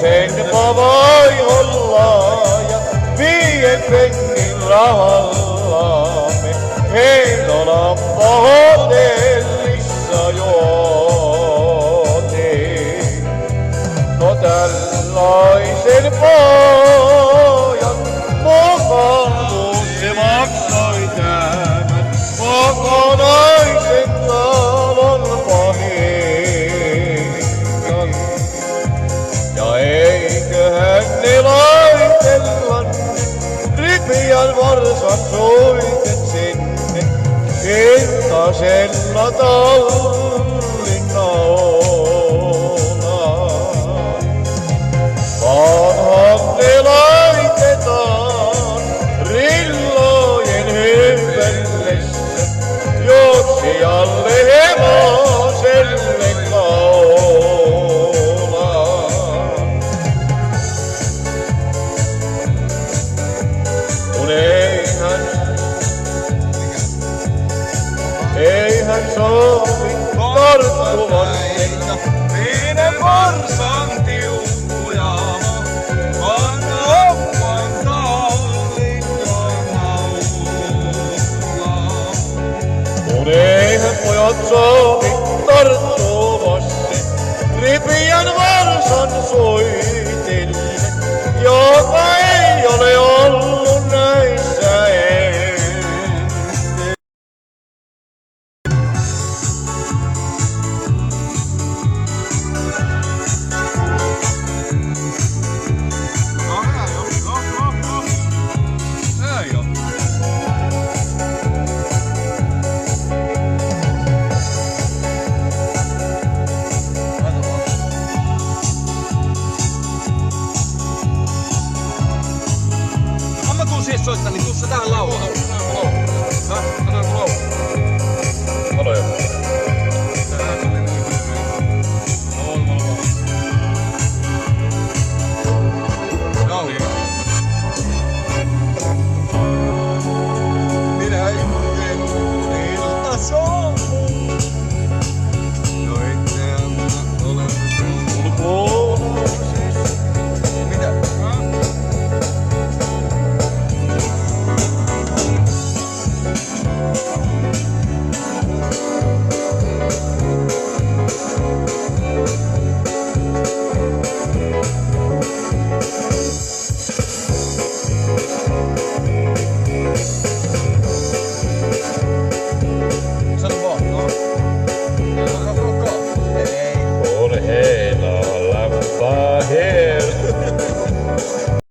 senpä voi olla ja 5 pennin rahallamme Heinolan hotellissa juotiin. No tällaisen pojan mukavus se maksoi tämän kokonaisen talon pahingan. Ja eiköhän ne laitellan Ripian varsan soitet sinne Iltasella Tallinnaan. Vanhan ne laitetaan rillojen hyppellessä juoksijalle hevoselle kaulaan. Kun eihän sovi tarttuvan seikka 5 varsan tiukkuja vaan oman Tallinnan naulaa. Kun eihän pojat sovi tarttuvasti Ripian varsan soitille, joka ei ole ollut näissä ennen. Soittaa, niin tuossa tähän